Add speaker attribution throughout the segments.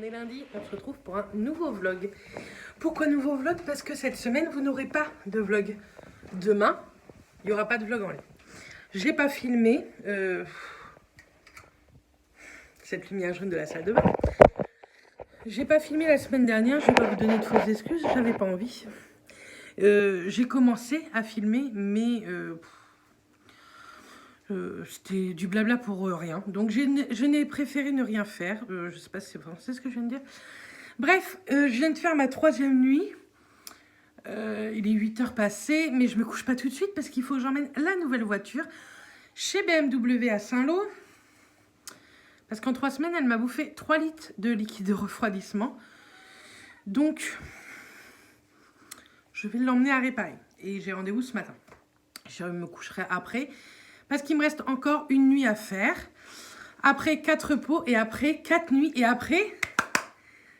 Speaker 1: est lundi, on se retrouve pour un nouveau vlog. Pourquoi nouveau vlog? Parce que cette semaine, vous n'aurez pas de vlog. Demain, il n'y aura pas de vlog en ligne. J'ai pas filmé cette lumière jaune de la salle de bain. J'ai pas filmé la semaine dernière, je vais pas vous donner de fausses excuses, j'avais pas envie. J'ai commencé à filmer, mais c'était du blabla pour rien. Donc je n'ai préféré ne rien faire. Je sais pas si c'est français ce que je viens de dire. Bref, je viens de faire ma 3e nuit. Il est 8h passées, mais je me couche pas tout de suite parce qu'il faut que j'emmène la nouvelle voiture chez BMW à Saint-Lô. Parce qu'en 3 semaines, elle m'a bouffé 3 litres de liquide de refroidissement. Donc, je vais l'emmener à réparer. Et j'ai rendez-vous ce matin. Je me coucherai après. Parce qu'il me reste encore une nuit à faire. Après 4 repos et après 4 nuits. Et après,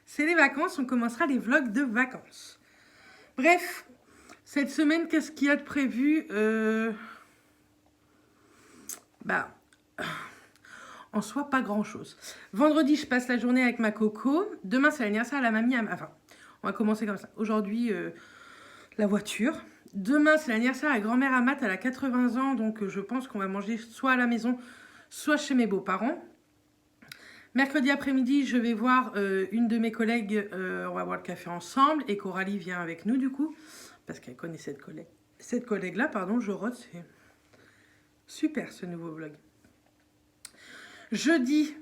Speaker 1: c'est les vacances. On commencera les vlogs de vacances. Bref, cette semaine, qu'est-ce qu'il y a de prévu? En soi, pas grand-chose. Vendredi, je passe la journée avec ma coco. Demain, c'est l'anniversaire à la mamie. Enfin, on va commencer comme ça. Aujourd'hui, la voiture. Demain, c'est l'anniversaire à la grand-mère Amat. Elle a 80 ans. Donc, je pense qu'on va manger soit à la maison, soit chez mes beaux-parents. Mercredi après-midi, je vais voir une de mes collègues. On va boire le café ensemble. Et Coralie vient avec nous, du coup. Parce qu'elle connaît cette collègue. Cette collègue-là, pardon, je rote. C'est super, ce nouveau vlog. Jeudi,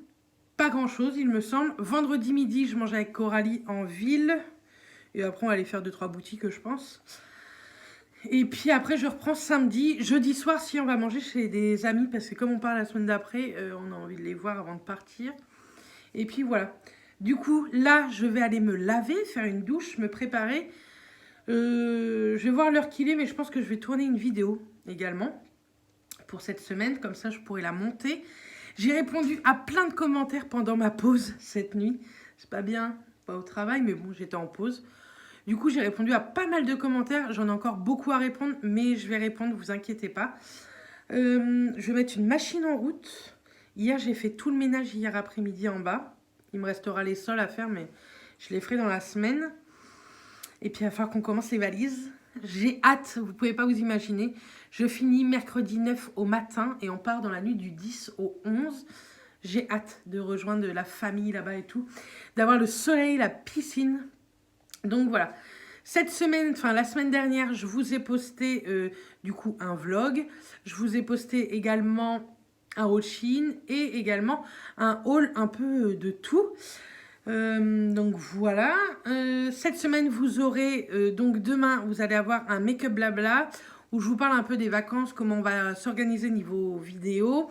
Speaker 1: pas grand-chose, il me semble. Vendredi midi, je mange avec Coralie en ville. Et après, on va aller faire 2-3 boutiques, je pense. Et puis après, je reprends samedi. Jeudi soir, si on va manger chez des amis. Parce que comme on part la semaine d'après, on a envie de les voir avant de partir. Et puis voilà. Du coup, là, je vais aller me laver, faire une douche, me préparer. Je vais voir l'heure qu'il est, mais je pense que je vais tourner une vidéo également. Pour cette semaine, comme ça, je pourrai la monter. J'ai répondu à plein de commentaires pendant ma pause cette nuit. C'est pas bien, pas au travail, mais bon, j'étais en pause. Du coup, j'ai répondu à pas mal de commentaires. J'en ai encore beaucoup à répondre, mais je vais répondre, vous inquiétez pas. Je vais mettre une machine en route. Hier, j'ai fait tout le ménage hier après-midi en bas. Il me restera les sols à faire, mais je les ferai dans la semaine. Et puis, il va falloir qu'on commence les valises. J'ai hâte, vous pouvez pas vous imaginer. Je finis mercredi 9 au matin et on part dans la nuit du 10 au 11. J'ai hâte de rejoindre la famille là-bas et tout. D'avoir le soleil, la piscine. Donc voilà. Cette semaine, enfin la semaine dernière, je vous ai posté du coup un vlog. Je vous ai posté également un haul Shein et également un haul un peu de tout. Donc voilà, cette semaine vous aurez, donc demain vous allez avoir un make-up blabla où je vous parle un peu des vacances, comment on va s'organiser niveau vidéo.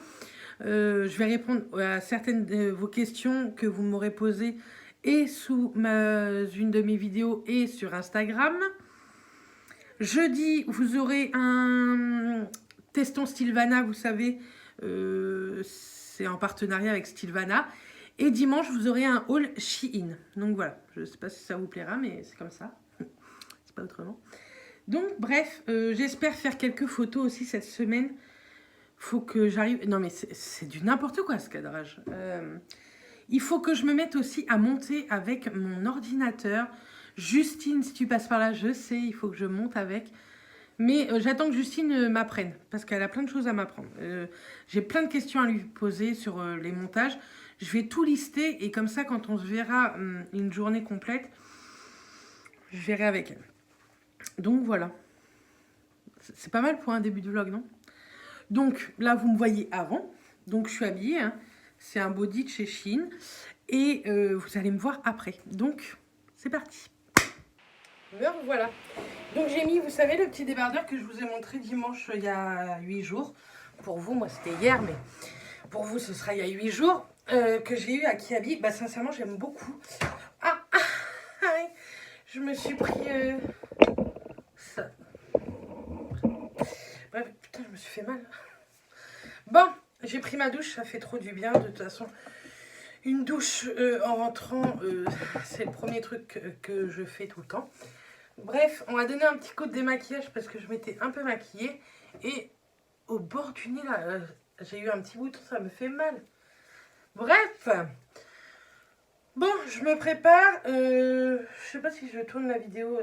Speaker 1: Je vais répondre à certaines de vos questions que vous m'aurez posées et sous une de mes vidéos et sur Instagram. Jeudi vous aurez un Teston Stilvana, vous savez, c'est en partenariat avec Stilvana. Et dimanche, vous aurez un haul Shein. Donc voilà, je ne sais pas si ça vous plaira, mais c'est comme ça. C'est pas autrement. Donc bref, j'espère faire quelques photos aussi cette semaine. Faut que j'arrive... Non mais c'est du n'importe quoi ce cadrage. Il faut que je me mette aussi à monter avec mon ordinateur. Justine, si tu passes par là, je sais, il faut que je monte avec. Mais j'attends que Justine m'apprenne, parce qu'elle a plein de choses à m'apprendre. J'ai plein de questions à lui poser sur les montages. Je vais tout lister et comme ça, quand on se verra une journée complète, je verrai avec elle. Donc voilà. C'est pas mal pour un début de vlog, non? Donc là, vous me voyez avant. Donc je suis habillée. Hein. C'est un body de chez Shein. Et vous allez me voir après. Donc, c'est parti. Me revoilà. Donc j'ai mis, vous savez, le petit débardeur que je vous ai montré dimanche il y a 8 jours. Pour vous, moi c'était hier, mais pour vous, ce sera il y a 8 jours. Que j'ai eu à Kiabi, bah sincèrement j'aime beaucoup. Je me suis pris ça. Bref, putain, je me suis fait mal. Bon, j'ai pris ma douche, ça fait trop du bien. De toute façon, une douche en rentrant, c'est le premier truc que je fais tout le temps. Bref, on va donner un petit coup de démaquillage parce que je m'étais un peu maquillée. Et au bord du nez, là, j'ai eu un petit bouton, ça me fait mal. Bref, Bon, je me prépare. Je sais pas si je tourne la vidéo.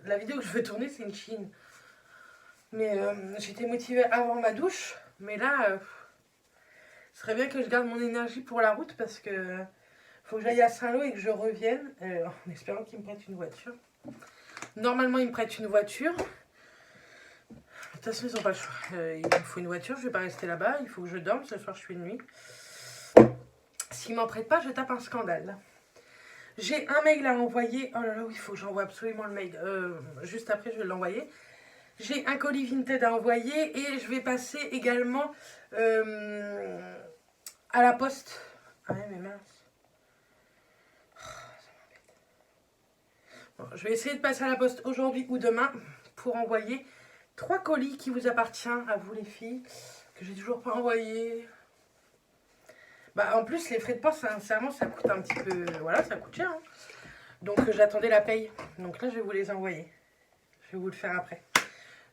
Speaker 1: La vidéo que je veux tourner, c'est une Chine. Mais j'étais motivée avant ma douche. Mais là, ce serait bien que je garde mon énergie pour la route parce que faut que j'aille à Saint-Lô et que je revienne. En espérant qu'il me prête une voiture. Normalement, il me prête une voiture. De toute façon, ils n'ont pas le choix. Il me faut une voiture. Je vais pas rester là-bas. Il faut que je dorme. Ce soir, je fais une nuit. S'ils m'en prêtent pas, je tape un scandale. J'ai un mail à envoyer. Oh là là, oui, il faut que j'envoie absolument le mail. Juste après, je vais l'envoyer. J'ai un colis Vinted à envoyer et je vais passer également à la poste. Ah ouais, mais mince. Bon, je vais essayer de passer à la poste aujourd'hui ou demain pour envoyer 3 colis qui vous appartiennent à vous les filles, que j'ai toujours pas envoyé. Bah, en plus, les frais de poste, sincèrement, ça coûte un petit peu. Voilà, ça coûte cher. Hein. Donc, j'attendais la paye. Donc là, je vais vous les envoyer. Je vais vous le faire après.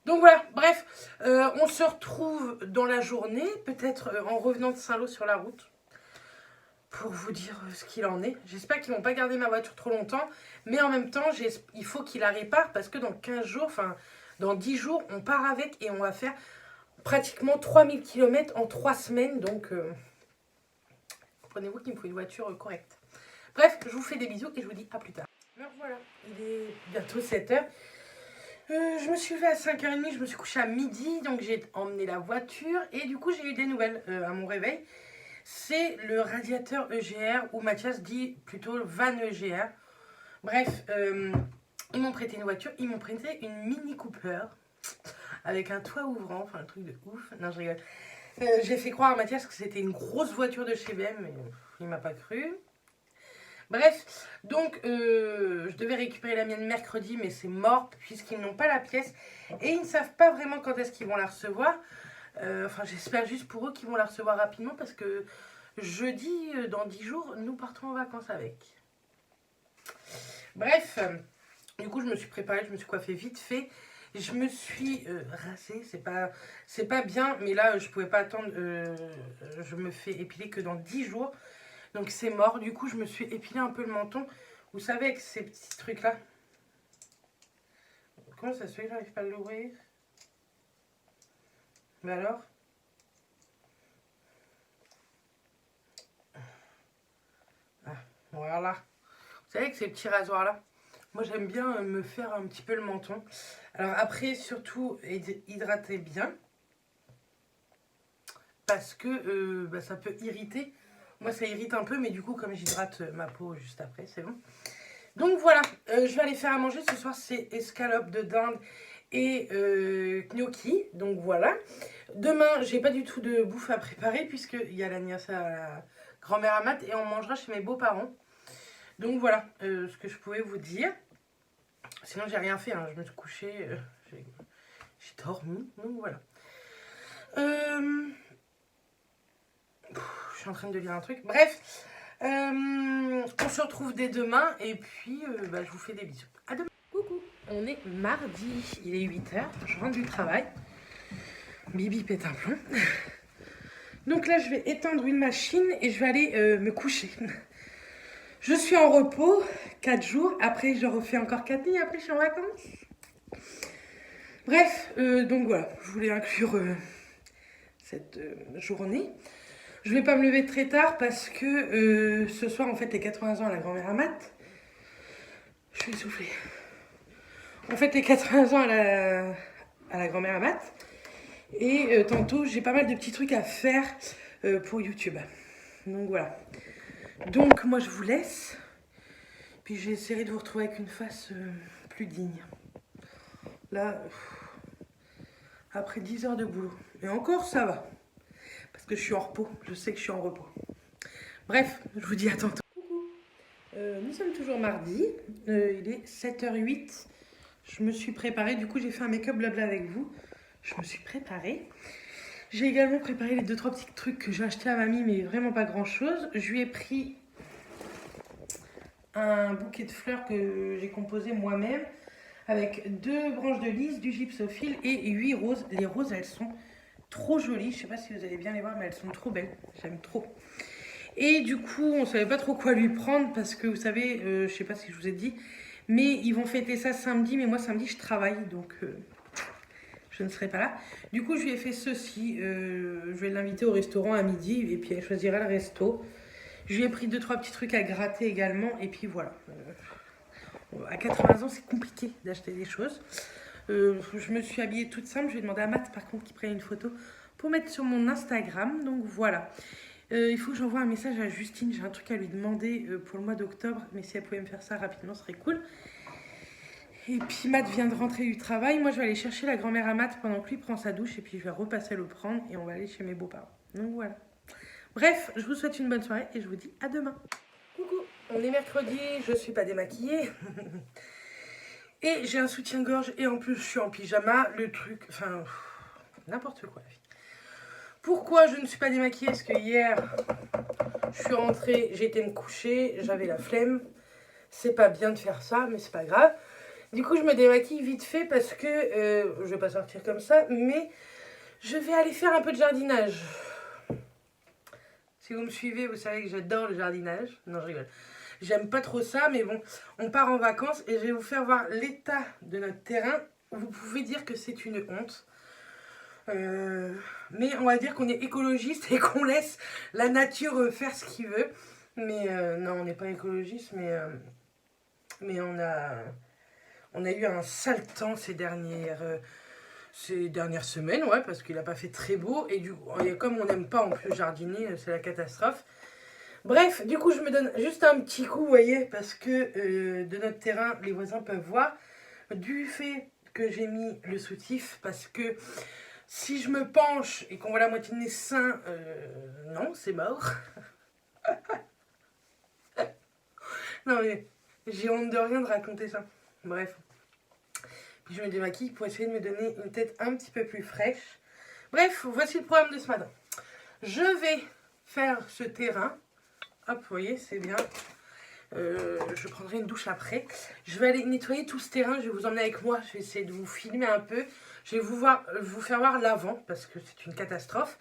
Speaker 1: Donc voilà, bref, on se retrouve dans la journée, peut-être en revenant de Saint-Lô sur la route, pour vous dire ce qu'il en est. J'espère qu'ils ne vont pas garder ma voiture trop longtemps, mais en même temps, il faut qu'ils la réparent, parce que dans 15 jours, enfin, dans 10 jours, on part avec et on va faire pratiquement 3000 km en 3 semaines, donc comprenez-vous qu'il me faut une voiture correcte. Bref, je vous fais des bisous et je vous dis à plus tard. Alors voilà, il est bientôt 7h. Je me suis levée à 5h30, je me suis couchée à midi, donc j'ai emmené la voiture et du coup j'ai eu des nouvelles à mon réveil. C'est le radiateur EGR ou Mathias dit plutôt van EGR. Bref, ils m'ont prêté une voiture, ils m'ont prêté une Mini Cooper avec un toit ouvrant, enfin un truc de ouf. Non, je rigole. J'ai fait croire à Mathias que c'était une grosse voiture de chez BM, mais il m'a pas cru. Bref, donc je devais récupérer la mienne mercredi, mais c'est mort puisqu'ils n'ont pas la pièce et ils ne savent pas vraiment quand est-ce qu'ils vont la recevoir. Enfin, j'espère juste pour eux qu'ils vont la recevoir rapidement parce que jeudi, dans 10 jours, nous partons en vacances avec. Bref, du coup, je me suis préparée, je me suis coiffée vite fait. Je me suis rasée, c'est pas bien, mais là, je pouvais pas attendre. Je me fais épiler que dans 10 jours. Donc c'est mort, du coup je me suis épilé un peu le menton. Vous savez avec ces petits trucs là. Comment ça se fait que j'arrive pas à l'ouvrir? Mais alors? Ah, voilà. Vous savez avec ces petits rasoirs là, moi j'aime bien me faire un petit peu le menton. Alors après surtout hydrater bien. Parce que bah, ça peut irriter. Moi ça irrite un peu mais du coup comme j'hydrate ma peau juste après c'est bon. Donc voilà, je vais aller faire à manger. Ce soir, c'est escalope de dinde et gnocchi. Donc voilà. Demain, j'ai pas du tout de bouffe à préparer puisqu'il y a l'anniversaire à la grand-mère Amat et on mangera chez mes beaux-parents. Donc voilà ce que je pouvais vous dire. Sinon, j'ai rien fait. Hein. Je me suis couchée, j'ai dormi. Donc voilà. Je suis en train de lire un truc. Bref. On se retrouve dès demain et puis bah, je vous fais des bisous. À demain. Coucou. On est mardi, il est 8h, je rentre du travail. Bibi pète un plomb. Donc là, je vais éteindre une machine et je vais aller me coucher. Je suis en repos 4 jours. Après, je refais encore 4 nuits. Après, je suis en vacances. Bref, donc voilà, je voulais inclure cette journée. Je vais pas me lever très tard parce que ce soir, en fait, les 80 ans à la grand-mère Amat. Je suis essoufflée. On fête les 80 ans à la grand-mère Amat. Et tantôt, j'ai pas mal de petits trucs à faire pour YouTube. Donc voilà. Donc moi, je vous laisse. Puis j'essaierai de vous retrouver avec une face plus digne. Là, après 10 heures de boulot. Et encore, ça va. Parce que je suis en repos. Je sais que je suis en repos. Bref, je vous dis à tantôt. Coucou. Nous sommes toujours mardi. Il est 7h08. Je me suis préparée. Du coup, j'ai fait un make-up blabla avec vous. Je me suis préparée. J'ai également préparé les 2-3 petits trucs que j'ai acheté à mamie, mais vraiment pas grand-chose. Je lui ai pris un bouquet de fleurs que j'ai composé moi-même avec 2 branches de lys, du gypsophile et 8 roses. Les roses, elles sont trop jolies. Je sais pas si vous allez bien les voir, mais elles sont trop belles. J'aime trop. Et du coup, on savait pas trop quoi lui prendre parce que vous savez, je sais pas si je vous ai dit, mais ils vont fêter ça samedi, mais moi samedi je travaille, donc je ne serai pas là. Du coup, je lui ai fait ceci, je vais l'inviter au restaurant à midi et puis elle choisira le resto. Je lui ai pris 2-3 petits trucs à gratter également et puis voilà. À 80 ans, c'est compliqué d'acheter des choses. Je me suis habillée toute simple. Je vais demander à Matt, par contre, qu'il prenne une photo pour mettre sur mon Instagram. Donc voilà. Il faut que j'envoie un message à Justine. J'ai un truc à lui demander pour le mois d'octobre. Mais si elle pouvait me faire ça rapidement, ce serait cool. Et puis Matt vient de rentrer du travail. Moi, je vais aller chercher la grand-mère à Matt pendant que lui prend sa douche. Et puis je vais repasser le prendre. Et on va aller chez mes beaux-parents. Donc voilà. Bref, je vous souhaite une bonne soirée. Et je vous dis à demain. Coucou, on est mercredi. Je suis pas démaquillée. Et j'ai un soutien-gorge et en plus je suis en pyjama, le truc, enfin, n'importe quoi la vie. Pourquoi je ne suis pas démaquillée? Parce que hier, je suis rentrée, j'ai été me coucher, j'avais la flemme. C'est pas bien de faire ça, mais c'est pas grave. Du coup, je me démaquille vite fait parce que, je vais pas sortir comme ça, mais je vais aller faire un peu de jardinage. Si vous me suivez, vous savez que j'adore le jardinage. Non, je rigole. J'aime pas trop ça, mais bon, on part en vacances et je vais vous faire voir l'état de notre terrain. Vous pouvez dire que c'est une honte. Mais on va dire qu'on est écologiste et qu'on laisse la nature faire ce qu'il veut. Mais non, on n'est pas écologiste, mais on a eu un sale temps ces dernières semaines, ouais, parce qu'il n'a pas fait très beau. Et comme on n'aime pas en plus jardiner, c'est la catastrophe. Bref, du coup, je me donne juste un petit coup, vous voyez, parce que de notre terrain, les voisins peuvent voir. Du fait que j'ai mis le soutif, parce que si je me penche et qu'on voit la moitié de mes seins, non, c'est mort. Non, mais j'ai honte de rien de raconter ça. Bref. Puis je me démaquille pour essayer de me donner une tête un petit peu plus fraîche. Bref, voici le programme de ce matin. Je vais faire ce terrain. Hop, vous voyez, c'est bien. Je prendrai une douche après. Je vais aller nettoyer tout ce terrain. Je vais vous emmener avec moi. Je vais essayer de vous filmer un peu. Je vais vous faire voir l'avant parce que c'est une catastrophe.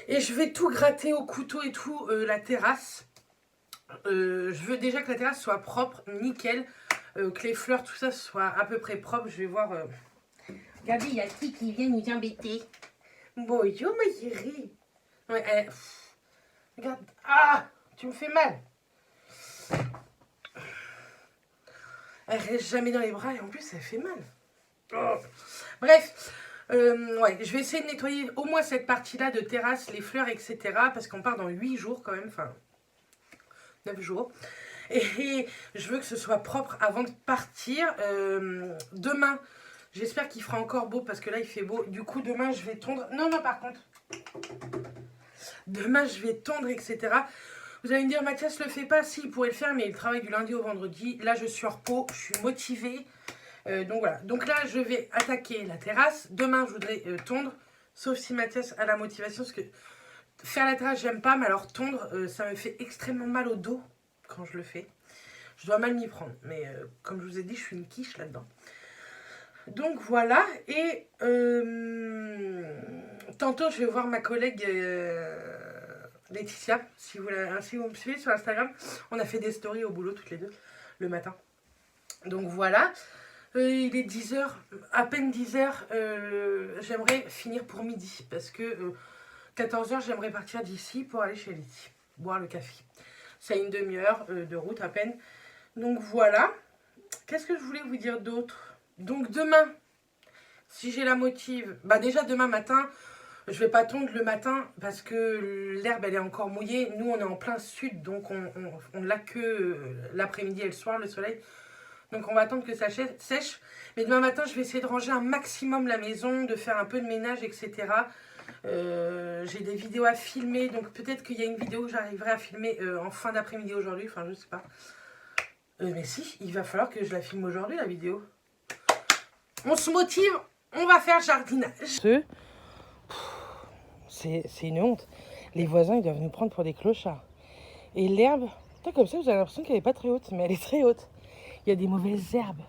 Speaker 1: Et je vais tout gratter au couteau et tout, la terrasse. Je veux déjà que la terrasse soit propre, nickel. Que les fleurs, tout ça, soit à peu près propre. Je vais voir...
Speaker 2: Regardez, il y a qui vient nous embêter.
Speaker 1: Bonjour, ma chérie. Ouais, regarde. Ah, tu me fais mal. Elle reste jamais dans les bras et en plus, ça fait mal. Oh. Bref, ouais, je vais essayer de nettoyer au moins cette partie-là de terrasse, les fleurs, etc. Parce qu'on part dans 8 jours quand même, enfin 9 jours. Et je veux que ce soit propre avant de partir. Demain, j'espère qu'il fera encore beau parce que là, il fait beau. Du coup, demain, je vais tondre. Non, par contre. Demain, je vais tondre, etc. Vous allez me dire, Mathias le fait pas. Si, il pourrait le faire, mais il travaille du lundi au vendredi. Là, je suis en repos, je suis motivée. Donc voilà. Donc là, je vais attaquer la terrasse. Demain, je voudrais tondre. Sauf si Mathias a la motivation. Parce que faire la terrasse, j'aime pas. Mais alors, tondre, ça me fait extrêmement mal au dos quand je le fais. Je dois mal m'y prendre. Mais comme je vous ai dit, je suis une quiche là-dedans. Donc voilà. Et tantôt, je vais voir ma collègue... Laetitia, si vous me suivez sur Instagram, on a fait des stories au boulot toutes les deux le matin. Donc voilà, il est 10h, à peine 10h, j'aimerais finir pour midi parce que 14h, j'aimerais partir d'ici pour aller chez Letty, boire le café. C'est une demi-heure de route à peine. Donc voilà, qu'est-ce que je voulais vous dire d'autre? Donc demain, si j'ai la motive, bah déjà demain matin... Je vais pas tondre le matin parce que l'herbe elle est encore mouillée. Nous on est en plein sud donc on l'a que l'après-midi et le soir le soleil. Donc on va attendre que ça sèche. Mais demain matin je vais essayer de ranger un maximum la maison, de faire un peu de ménage etc. J'ai des vidéos à filmer donc peut-être qu'il y a une vidéo que j'arriverai à filmer en fin d'après-midi aujourd'hui. Enfin je sais pas. Mais si, il va falloir que je la filme aujourd'hui la vidéo. On se motive, on va faire jardinage. C'est une honte. Les voisins, ils doivent nous prendre pour des clochards. Et l'herbe, comme ça, vous avez l'impression qu'elle n'est pas très haute, mais elle est très haute. Il y a des mauvaises herbes.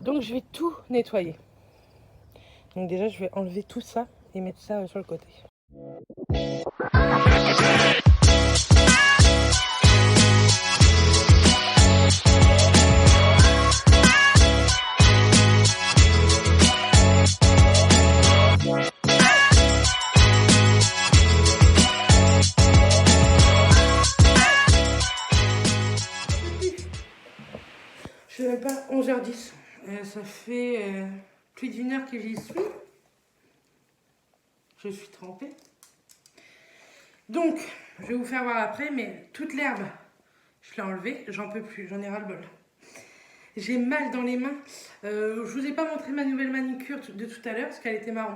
Speaker 1: Donc, je vais tout nettoyer. Donc déjà, je vais enlever tout ça et mettre ça sur le côté. pas 11h10. Ça fait plus d'une heure que j'y suis. Je suis trempée. Donc, je vais vous faire voir après, mais toute l'herbe, je l'ai enlevée. J'en peux plus, j'en ai ras-le-bol. J'ai mal dans les mains. Je vous ai pas montré ma nouvelle manicure de tout à l'heure parce qu'elle était marron.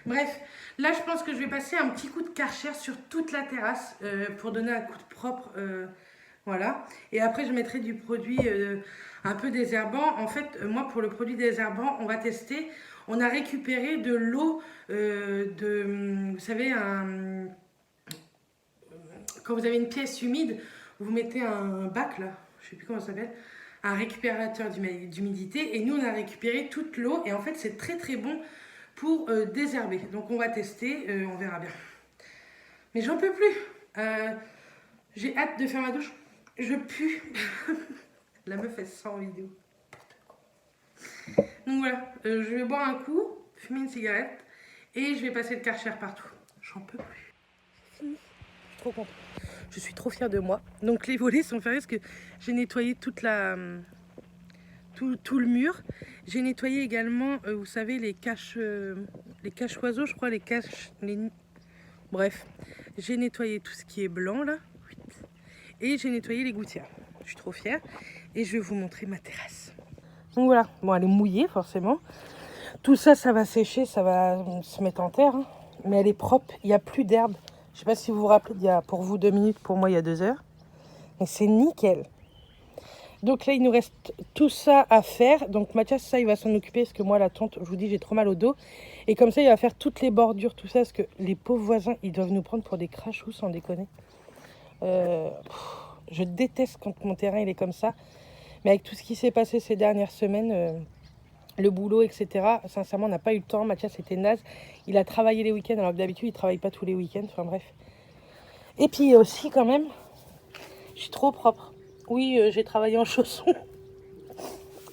Speaker 1: Bref, là je pense que je vais passer un petit coup de Karcher sur toute la terrasse pour donner un coup de propre. Voilà. Et après je mettrai du produit un peu désherbant. En fait, moi pour le produit désherbant, on va tester. On a récupéré de l'eau vous savez, quand vous avez une pièce humide, vous mettez un bac là, je sais plus comment ça s'appelle, un récupérateur d'humidité, et nous on a récupéré toute l'eau et en fait c'est très très bon pour désherber. Donc on va tester, on verra bien. Mais j'en peux plus. J'ai hâte de faire ma douche. Je pue. La meuf elle sent en vidéo. Donc voilà, je vais boire un coup, fumer une cigarette et je vais passer le Karcher partout. J'en peux plus. C'est fini. Je suis trop contente. Je suis trop fière de moi. Donc les volets sont fermés parce que j'ai nettoyé toute la... Tout le mur. J'ai nettoyé également, vous savez, les caches oiseaux, je crois, bref, j'ai nettoyé tout ce qui est blanc là. Et j'ai nettoyé les gouttières. Je suis trop fière. Et je vais vous montrer ma terrasse. Donc voilà, bon elle est mouillée forcément. Tout ça, ça va sécher, ça va se mettre en terre. Hein. Mais elle est propre, il n'y a plus d'herbe. Je ne sais pas si vous vous rappelez, il y a pour vous 2 minutes, pour moi il y a 2 heures. Mais c'est nickel. Donc là, il nous reste tout ça à faire. Donc Mathias, ça, il va s'en occuper parce que moi, la tente, je vous dis, j'ai trop mal au dos. Et comme ça, il va faire toutes les bordures, tout ça, parce que les pauvres voisins, ils doivent nous prendre pour des crachous, sans déconner. Je déteste quand mon terrain, il est comme ça. Mais avec tout ce qui s'est passé ces dernières semaines, le boulot, etc., sincèrement, on n'a pas eu le temps. Mathias était naze. Il a travaillé les week-ends, alors que d'habitude, il ne travaille pas tous les week-ends. Enfin bref. Et puis aussi, quand même, je suis trop propre. Oui, j'ai travaillé en chaussons.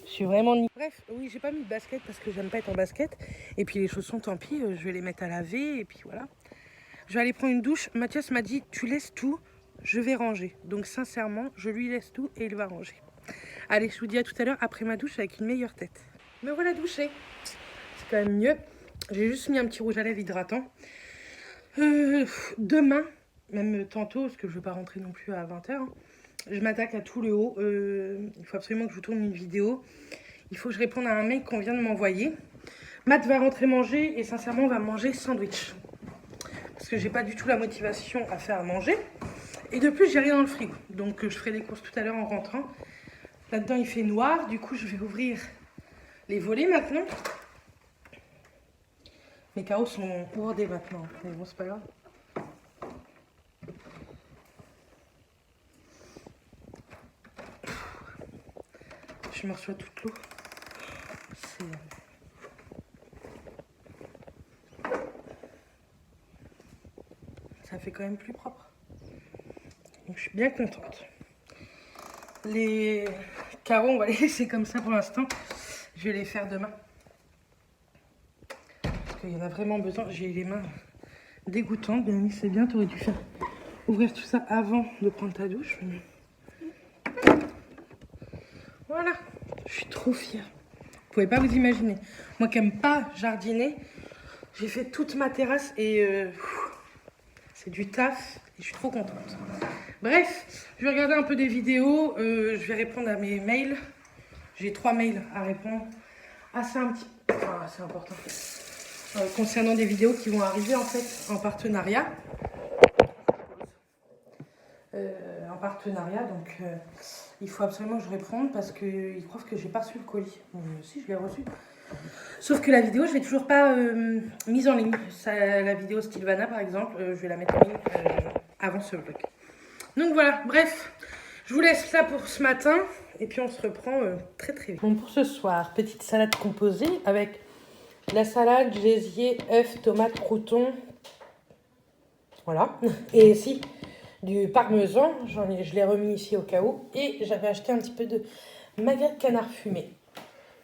Speaker 1: Je suis vraiment ni. Bref, oui, j'ai pas mis de basket parce que j'aime pas être en basket. Et puis les chaussons, tant pis, je vais les mettre à laver. Et puis voilà. Je vais aller prendre une douche. Mathias m'a dit, tu laisses tout, je vais ranger. Donc sincèrement, je lui laisse tout et il va ranger. Allez, je vous dis à tout à l'heure après ma douche avec une meilleure tête. Me voilà douchée. C'est quand même mieux. J'ai juste mis un petit rouge à lèvres hydratant. Demain, même tantôt, parce que je ne veux pas rentrer non plus à 20h, hein, je m'attaque à tout le haut. Il faut absolument que je vous tourne une vidéo. Il faut que je réponde à un mail qu'on vient de m'envoyer. Matt va rentrer manger et sincèrement, on va manger sandwich. Parce que j'ai pas du tout la motivation à faire à manger. Et de plus, j'ai rien dans le frigo. Donc, je ferai des courses tout à l'heure en rentrant. Là-dedans, il fait noir. Du coup, je vais ouvrir les volets maintenant. Mes carreaux sont bordés maintenant. Mais bon, c'est pas grave. Je me reçois toute l'eau. Ça fait quand même plus propre. Donc je suis bien contente. Les carreaux, on va les laisser comme ça pour l'instant. Je vais les faire demain. Parce qu'il y en a vraiment besoin. J'ai les mains dégoûtantes. Bien, c'est bien, tu aurais dû faire ouvrir tout ça avant de prendre ta douche. Voilà, je suis trop fière. Vous pouvez pas vous imaginer. Moi qui n'aime pas jardiner, j'ai fait toute ma terrasse et c'est du taf et je suis trop contente. Bref, je vais regarder un peu des vidéos, je vais répondre à mes mails. J'ai 3 mails à répondre. Assez important. Concernant des vidéos qui vont arriver en fait en partenariat. Donc il faut absolument que je réponde parce qu'ils croient que j'ai pas reçu le colis. Si, je l'ai reçu. Sauf que la vidéo, je l'ai toujours pas mise en ligne. La vidéo Sylvana, par exemple, je vais la mettre en ligne avant ce vlog. Donc voilà, bref, je vous laisse là pour ce matin et puis on se reprend très très vite. Bon, pour ce soir, petite salade composée avec la salade, gésier, œufs, tomates, croutons. Voilà. Et ici, du parmesan, je l'ai remis ici au cas où. Et j'avais acheté un petit peu de magret de canard fumé.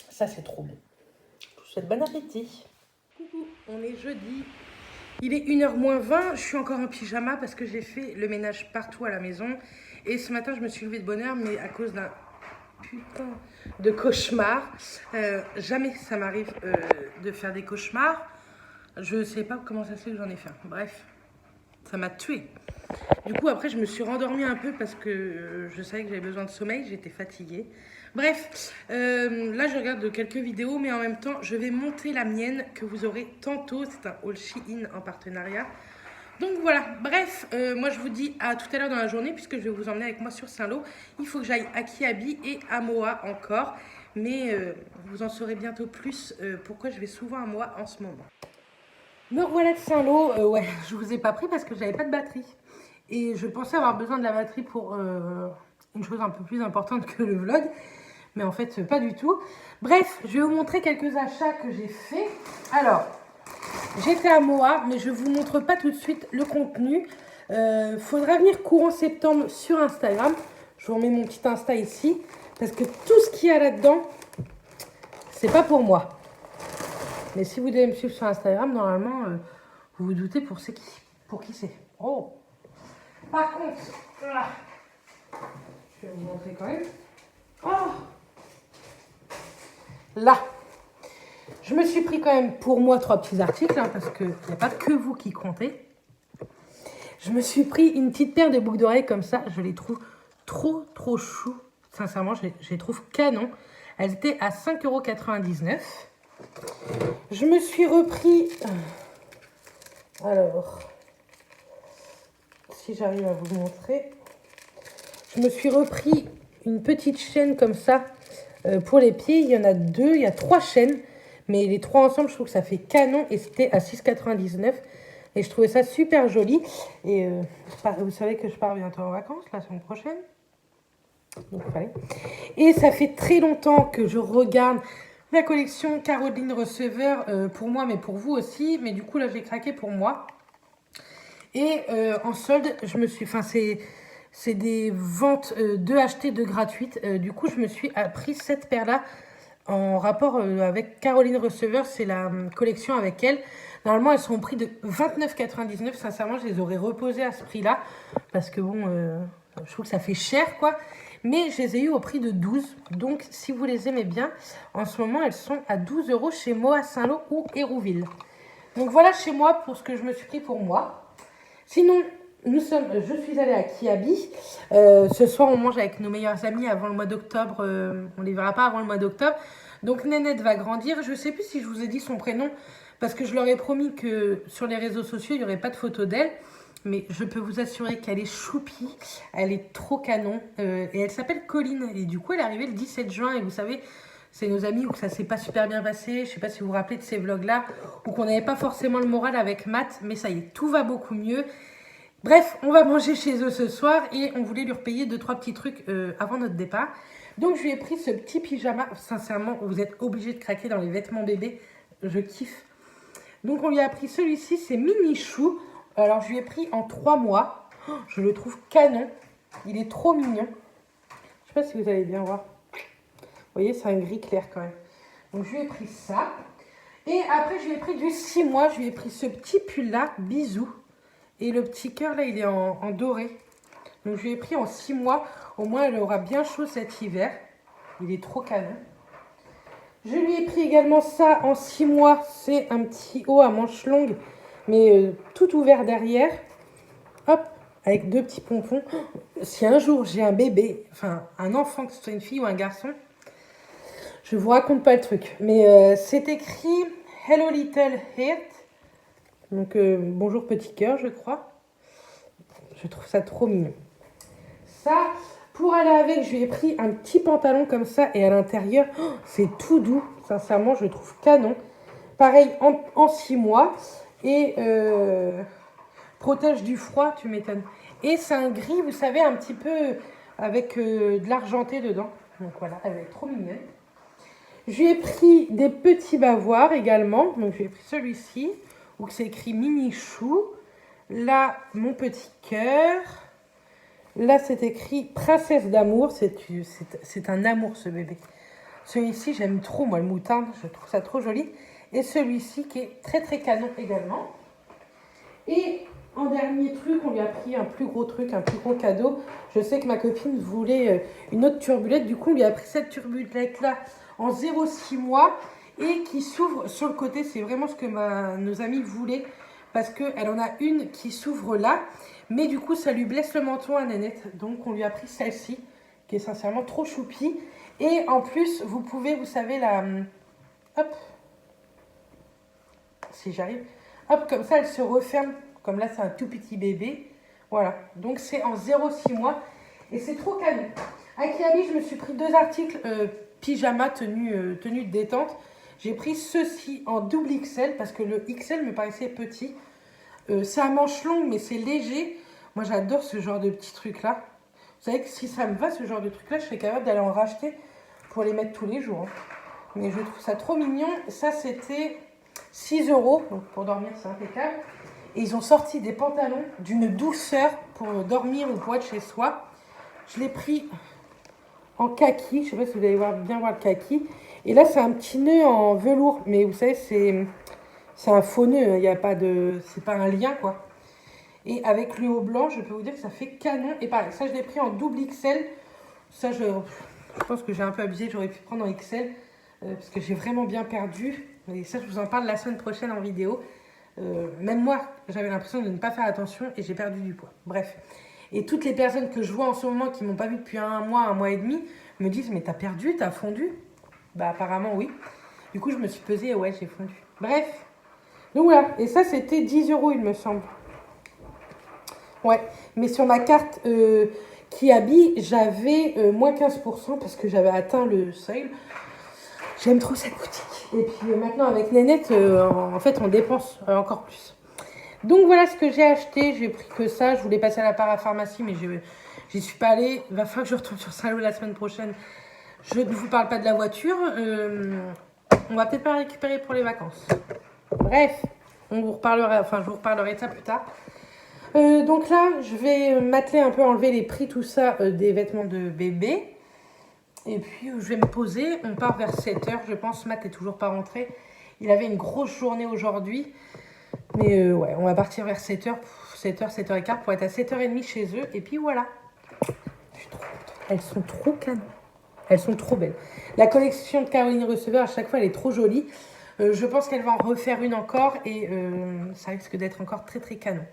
Speaker 1: Ça, c'est trop bon. Je vous souhaite bon appétit. Coucou, on est jeudi. Il est 1h moins 20. Je suis encore en pyjama parce que j'ai fait le ménage partout à la maison. Et ce matin, je me suis levée de bonne heure, mais à cause d'un putain de cauchemars. Jamais ça m'arrive de faire des cauchemars. Je sais pas comment ça se fait que j'en ai fait un. Bref, ça m'a tuée. Du coup, après, je me suis rendormie un peu parce que je savais que j'avais besoin de sommeil. J'étais fatiguée. Bref, là, je regarde quelques vidéos, mais en même temps, je vais monter la mienne que vous aurez tantôt. C'est un haul Shein en partenariat. Donc voilà, bref, moi je vous dis à tout à l'heure dans la journée puisque je vais vous emmener avec moi sur Saint-Lô. Il faut que j'aille à Kiabi et à Moa encore, mais vous en saurez bientôt plus pourquoi je vais souvent à Moa en ce moment. Me revoilà de Saint-Lô, ouais, je vous ai pas pris parce que j'avais pas de batterie. Et je pensais avoir besoin de la batterie pour une chose un peu plus importante que le vlog, mais en fait pas du tout. Bref, je vais vous montrer quelques achats que j'ai fait. Alors... j'étais à Moa, mais je ne vous montre pas tout de suite le contenu. Faudra venir courant septembre sur Instagram. Je vous remets mon petit Insta ici. Parce que tout ce qu'il y a là-dedans, c'est pas pour moi. Mais si vous devez me suivre sur Instagram, normalement, vous vous doutez pour qui c'est. Oh. Par contre, là, je vais vous montrer quand même. Oh. Là. Je me suis pris quand même pour moi 3 petits articles, hein, parce qu'il n'y a pas que vous qui comptez. Je me suis pris une petite paire de boucles d'oreilles comme ça. Je les trouve trop chou. Sincèrement, je les trouve canon. Elles étaient à 5,99 €. Je me suis repris... alors, si j'arrive à vous montrer. Je me suis repris une petite chaîne comme ça pour les pieds. Il y en a 2, il y a 3 chaînes. Mais les 3 ensemble, je trouve que ça fait canon. Et c'était à 6,99 €. Et je trouvais ça super joli. Et vous savez que je pars bientôt en vacances, la semaine prochaine. Donc, allez. Et ça fait très longtemps que je regarde la collection Caroline Receveur. Pour moi, mais pour vous aussi. Mais du coup, là, j'ai craqué pour moi. Et en solde, je me suis... enfin, c'est des ventes de achetées, de gratuites. Du coup, je me suis pris cette paire-là. En rapport avec Caroline Receveur, c'est la collection avec elle. Normalement, elles sont au prix de 29,99 €. Sincèrement, je les aurais reposées à ce prix-là. Parce que bon, je trouve que ça fait cher, quoi. Mais je les ai eues au prix de 12 €. Donc, si vous les aimez bien, en ce moment, elles sont à 12 € chez Moa Saint-Lô ou Hérouville. Donc, voilà chez moi pour ce que je me suis pris pour moi. Sinon, je suis allée à Kiabi. Ce soir, on mange avec nos meilleurs amis avant le mois d'octobre. On ne les verra pas avant le mois d'octobre. Donc, Nénette va grandir. Je ne sais plus si je vous ai dit son prénom. Parce que je leur ai promis que sur les réseaux sociaux, il n'y aurait pas de photo d'elle. Mais je peux vous assurer qu'elle est choupie. Elle est trop canon. Et elle s'appelle Colline. Et du coup, elle est arrivée le 17 juin. Et vous savez, c'est nos amis où ça ne s'est pas super bien passé. Je ne sais pas si vous vous rappelez de ces vlogs-là. Où qu'on n'avait pas forcément le moral avec Matt. Mais ça y est, tout va beaucoup mieux. Bref, on va manger chez eux ce soir et on voulait lui repayer 2-3 petits trucs avant notre départ. Donc, je lui ai pris ce petit pyjama. Sincèrement, vous êtes obligés de craquer dans les vêtements bébés. Je kiffe. Donc, on lui a pris celui-ci, c'est Mini Chou. Alors, je lui ai pris en 3 mois. Oh, je le trouve canon. Il est trop mignon. Je sais pas si vous allez bien voir. Vous voyez, c'est un gris clair quand même. Donc, je lui ai pris ça. Et après, je lui ai pris du 6 mois. Je lui ai pris ce petit pull-là, Bisous. Et le petit cœur, là, il est en doré. Donc, je lui ai pris en 6 mois. Au moins, elle aura bien chaud cet hiver. Il est trop canon. Je lui ai pris également ça en 6 mois. C'est un petit haut à manches longues, mais tout ouvert derrière. Hop, avec 2 petits pompons. Si un jour, j'ai un bébé, enfin, un enfant, que ce soit une fille ou un garçon, je vous raconte pas le truc. Mais c'est écrit « Hello Little Heart ». Donc, bonjour petit cœur, je crois. Je trouve ça trop mignon. Ça, pour aller avec, je lui ai pris un petit pantalon comme ça. Et à l'intérieur, oh, c'est tout doux. Sincèrement, je le trouve canon. Pareil, en 6 mois. Et protège du froid, tu m'étonnes. Et c'est un gris, vous savez, un petit peu avec de l'argenté dedans. Donc voilà, elle est trop mignonne. Je lui ai pris des petits bavoirs également. Donc, je lui ai pris celui-ci. Où c'est écrit Mini Chou. Là, mon petit cœur. Là, c'est écrit Princesse d'amour. C'est un amour, ce bébé. Celui-ci, j'aime trop, moi, le moutarde. Je trouve ça trop joli. Et celui-ci, qui est très, très canon également. Et En dernier truc, on lui a pris un plus gros truc, un plus gros cadeau. Je sais que ma copine voulait une autre turbulette. Du coup, on lui a pris cette turbulette-là en 0,6 mois et qui s'ouvre sur le côté. C'est vraiment ce que nos amis voulaient parce qu'elle en a une qui s'ouvre là. Mais du coup, ça lui blesse le menton à Nénette. Donc, on lui a pris celle-ci qui est sincèrement trop choupie. Et en plus, vous pouvez, vous savez, la... Hop. Si j'arrive. Hop, comme ça, elle se referme. Comme là, c'est un tout petit bébé. Voilà. Donc, c'est en 0,6 mois. Et c'est trop canon. À Kiabi, je me suis pris 2 articles pyjama, tenue de détente. J'ai pris ceci en double XL parce que le XL me paraissait petit. C'est à manches longues, mais c'est léger. Moi, j'adore ce genre de petits trucs-là. Vous savez que si ça me va, ce genre de trucs-là, je serais capable d'aller en racheter pour les mettre tous les jours. Mais je trouve ça trop mignon. Ça, c'était 6 €. Donc, pour dormir, c'est impeccable. Et ils ont sorti des pantalons d'une douceur pour dormir ou pour être chez soi. Je l'ai pris en kaki. Je ne sais pas si vous allez bien voir le kaki. Et là, c'est un petit nœud en velours. Mais vous savez, c'est un faux nœud. Il y a pas de... C'est pas un lien, quoi. Et avec le haut blanc, je peux vous dire que ça fait canon. Et pareil, ça, je l'ai pris en double XL. Ça, je pense que j'ai un peu abusé. J'aurais pu prendre en XL. Parce que j'ai vraiment bien perdu. Et ça, je vous en parle la semaine prochaine en vidéo. Même moi, j'avais l'impression de ne pas faire attention et j'ai perdu du poids. Bref. Et toutes les personnes que je vois en ce moment qui ne m'ont pas vu depuis un mois et demi, me disent « Mais t'as perdu, t'as fondu ?» Bah apparemment oui. Du coup, je me suis pesée et ouais, j'ai fondu. Bref. Donc voilà. Et ça, c'était 10 € il me semble. Ouais. Mais sur ma carte Kiabi, j'avais moins 15% parce que j'avais atteint le seuil. J'aime trop cette boutique. Et puis maintenant, avec Nénette, en fait, on dépense encore plus. Donc voilà ce que j'ai acheté. J'ai pris que ça. Je voulais passer à la parapharmacie, mais j'y suis pas allée. Il va falloir que je retourne sur Saint-Lô la semaine prochaine. Je ne vous parle pas de la voiture. On va peut-être pas la récupérer pour les vacances. Bref, je vous reparlerai de ça plus tard. Donc là, je vais m'atteler un peu à enlever les prix, tout ça, des vêtements de bébé. Et puis, je vais me poser. On part vers 7h, je pense. Matt n'est toujours pas rentré. Il avait une grosse journée aujourd'hui. Mais ouais, on va partir vers 7h, 7h15 pour être à 7h30 chez eux. Et puis voilà. Je suis trop contente. Elles sont trop canon. Elles sont trop belles. La collection de Caroline Receveur, à chaque fois, elle est trop jolie. Je pense qu'elle va en refaire une encore. Et ça risque d'être encore très, très canon.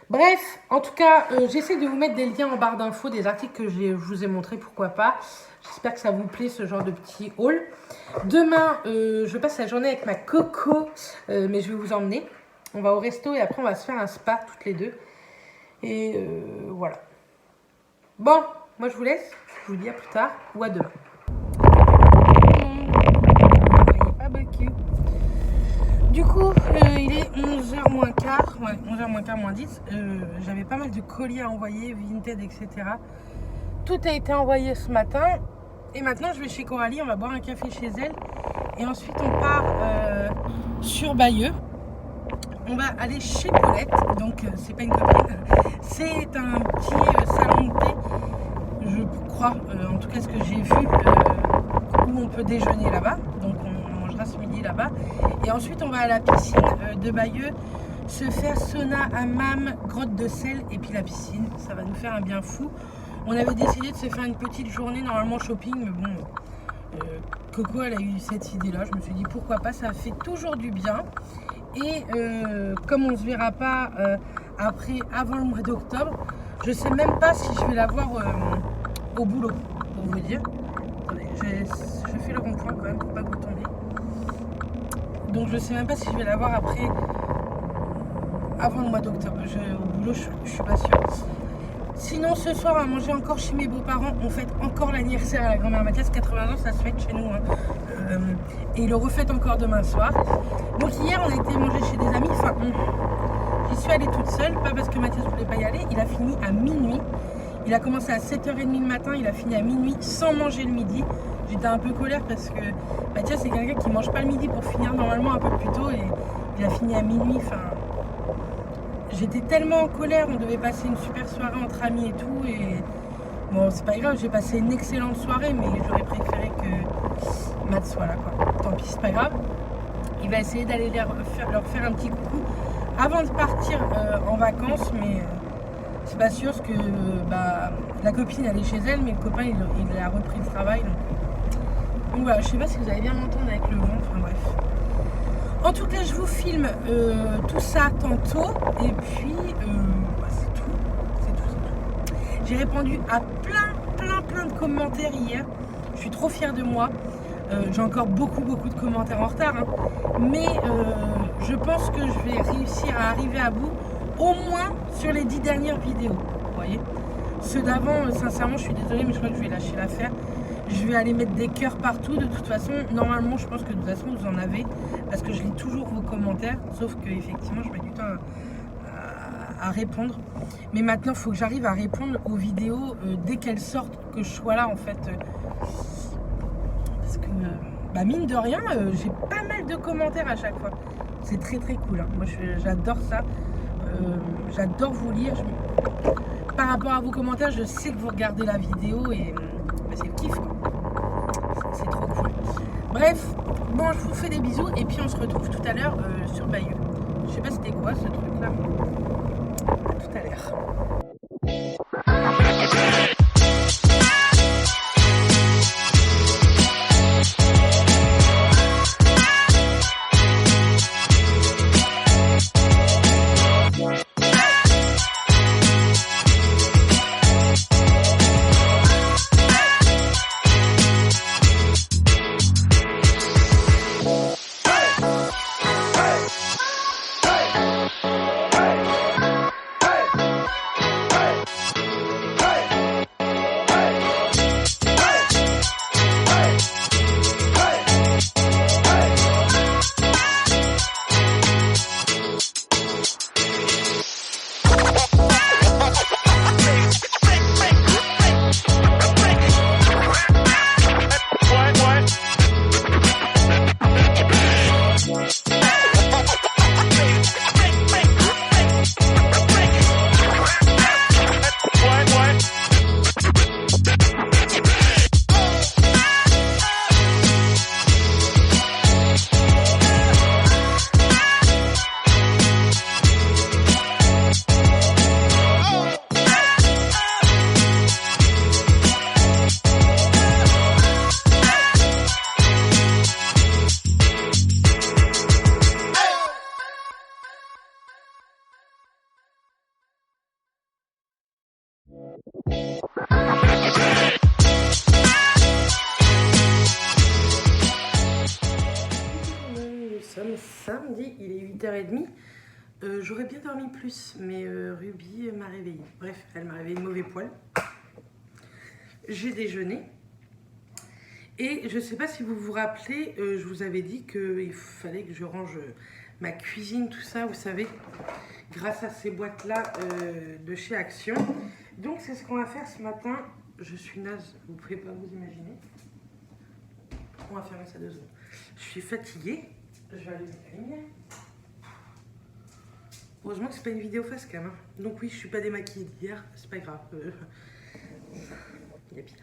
Speaker 1: Bref, en tout cas, j'essaie de vous mettre des liens en barre d'infos, des articles que je vous ai montrés, pourquoi pas. J'espère que ça vous plaît, ce genre de petit haul. Demain, je passe la journée avec ma Coco, mais je vais vous emmener. On va au resto et après, on va se faire un spa toutes les deux. Et voilà. Bon, moi, je vous laisse. Je vous dis à plus tard ou à demain. Du coup, il est 11h moins quart, ouais, 11h moins quart, moins 10. J'avais pas mal de colis à envoyer, Vinted, etc. Tout a été envoyé ce matin. Et maintenant, je vais chez Coralie, on va boire un café chez elle. Et ensuite, on part sur Bayeux. On va aller chez Paulette. Donc, c'est pas une copine. C'est un petit salon de thé, je crois, en tout cas ce que j'ai vu, où on peut déjeuner là-bas. Donc, on mangera ce midi là-bas. Et ensuite, on va à la piscine de Bayeux, se faire sauna, hammam, grotte de sel et puis la piscine. Ça va nous faire un bien fou. On avait décidé de se faire une petite journée normalement shopping, mais bon, Coco, elle a eu cette idée-là. Je me suis dit pourquoi pas, ça fait toujours du bien. Et comme on ne se verra pas avant le mois d'octobre, je sais même pas si je vais la voir au boulot, pour vous dire. Attendez, je fais le rond-point quand même pour pas que vous tombiez. Donc je sais même pas si je vais la voir avant le mois d'octobre. Au boulot, je suis pas sûre. Sinon, ce soir, on va manger encore chez mes beaux-parents. On fête encore l'anniversaire à la grand-mère Mathias. 80 ans, ça se fête chez nous. Hein. Et ils le refêtent encore demain soir. Donc hier, on a été manger chez des amis. Enfin, j'y suis allée toute seule. Pas parce que Mathias ne voulait pas y aller. Il a fini à minuit. Il a commencé à 7h30 le matin. Il a fini à minuit sans manger le midi. J'étais un peu colère parce que Mathias, c'est quelqu'un qui ne mange pas le midi pour finir normalement un peu plus tôt. Et il a fini à minuit. Enfin... J'étais tellement en colère, on devait passer une super soirée entre amis et tout. Et bon, c'est pas grave, j'ai passé une excellente soirée, mais j'aurais préféré que Matt soit là, quoi. Tant pis, c'est pas grave. Il va essayer d'aller leur faire un petit coucou avant de partir en vacances, mais c'est pas sûr parce que la copine elle est chez elle, mais le copain il a repris le travail. Donc voilà, je sais pas si vous allez bien m'entendre avec le vent, enfin bref. En tout cas, je vous filme tout ça tantôt, et puis c'est tout. J'ai répondu à plein de commentaires hier. Je suis trop fière de moi. J'ai encore beaucoup de commentaires en retard, hein. Mais je pense que je vais réussir à arriver à bout, au moins sur les 10 dernières vidéos. Vous voyez, ceux d'avant, sincèrement, je suis désolée, mais je crois que je vais lâcher l'affaire. Je vais aller mettre des cœurs partout. De toute façon, normalement, je pense que de toute façon, vous en avez, parce que je lis toujours vos commentaires, sauf que effectivement, je mets du temps à répondre. Mais maintenant, il faut que j'arrive à répondre aux vidéos dès qu'elles sortent, que je sois là, en fait. Parce que, mine de rien, j'ai pas mal de commentaires à chaque fois. C'est très cool, hein. Moi, j'adore ça. J'adore vous lire. Par rapport à vos commentaires, je sais que vous regardez la vidéo et c'est le kiff, quoi. C'est trop cool. Bref, bon, je vous fais des bisous et puis on se retrouve tout à l'heure sur Bayeux. Je sais pas c'était quoi ce truc-là. À tout à l'heure. Nous sommes samedi, il est 8h30. J'aurais bien dormi plus, mais Ruby m'a réveillée. Bref, elle m'a réveillé de mauvais poil. J'ai déjeuné. Et je ne sais pas si vous vous rappelez, je vous avais dit qu'il fallait que je range ma cuisine, tout ça, vous savez, grâce à ces boîtes-là de chez Action. Donc c'est ce qu'on va faire ce matin. Je suis naze, vous ne pouvez pas vous imaginer. On va fermer ça 2 secondes. Je suis fatiguée. Je vais allumer la lumière. Heureusement que c'est pas une vidéo face cam, hein. Donc oui, je suis pas démaquillée d'hier, c'est pas grave. Il y a pire.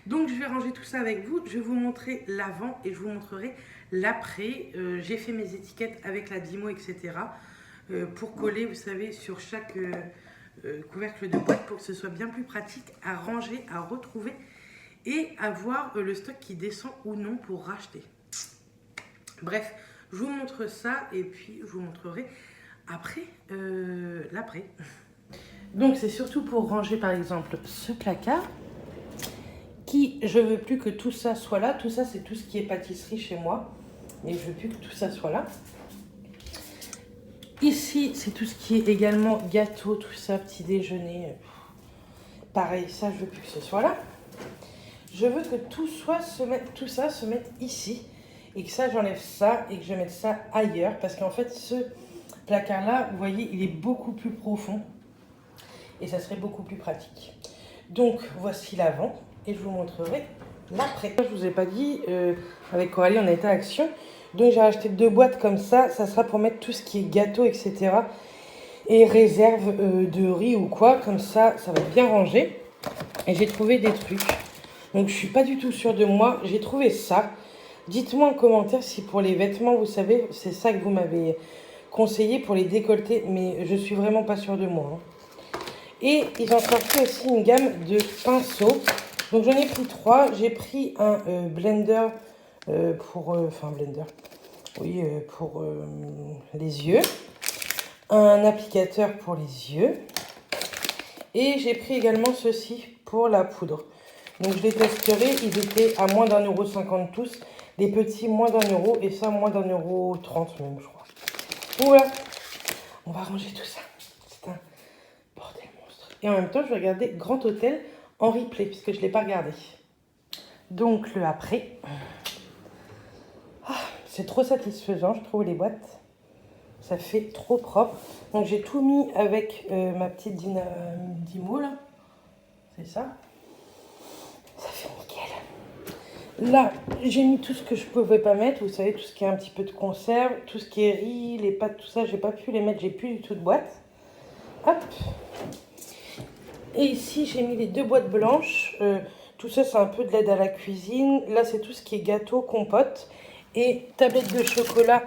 Speaker 1: Donc je vais ranger tout ça avec vous. Je vais vous montrer l'avant et je vous montrerai l'après. J'ai fait mes étiquettes avec la Dymo, etc. Pour coller, vous savez, sur chaque couvercle de boîte pour que ce soit bien plus pratique à ranger, à retrouver et à voir le stock qui descend ou non pour racheter. Bref, je vous montre ça et puis je vous montrerai après l'après. Donc c'est surtout pour ranger par exemple ce placard qui, je veux plus que tout ça soit là. Tout ça c'est tout ce qui est pâtisserie chez moi et je veux plus que tout ça soit là. Ici c'est tout ce qui est également gâteau, tout ça, petit déjeuner. Pareil, ça je veux plus que ce soit là. Je veux que tout ça se mette ici et que ça j'enlève ça et que je mette ça ailleurs parce qu'en fait ce placard là, vous voyez, il est beaucoup plus profond et ça serait beaucoup plus pratique. Donc voici l'avant et je vous montrerai l'après. Je vous ai pas dit, avec Coralie on a été à Action, donc j'ai acheté 2 boîtes comme ça. Ça sera pour mettre tout ce qui est gâteau, etc. et réserve de riz ou quoi, comme ça ça va être bien rangé. Et j'ai trouvé des trucs, donc je suis pas du tout sûre de moi. J'ai trouvé ça. Dites-moi en commentaire si pour les vêtements, vous savez, c'est ça que vous m'avez conseillé pour les décolletés, mais je suis vraiment pas sûre de moi. Et ils ont sorti aussi une gamme de pinceaux. Donc j'en ai pris 3. J'ai pris un blender pour les yeux. Un applicateur pour les yeux. Et j'ai pris également ceci pour la poudre. Donc je les testerai. Ils étaient à moins d'1,50 € tous. Les petits moins d'1 € et ça moins d'1,30 € même je crois. Voilà. On va ranger tout ça. C'est un bordel monstre. Et en même temps je vais regarder Grand Hôtel en replay puisque je ne l'ai pas regardé. Donc le après. C'est trop satisfaisant je trouve les boîtes. Ça fait trop propre. Donc j'ai tout mis avec ma petite Dynamo là. C'est ça. Ça fait nickel. Là, j'ai mis tout ce que je pouvais pas mettre. Vous savez, tout ce qui est un petit peu de conserve, tout ce qui est riz, les pâtes, tout ça, j'ai pas pu les mettre. J'ai plus du tout de boîte. Hop. Et ici, j'ai mis les 2 boîtes blanches. Tout ça, c'est un peu de l'aide à la cuisine. Là, c'est tout ce qui est gâteau, compote. Et tablette de chocolat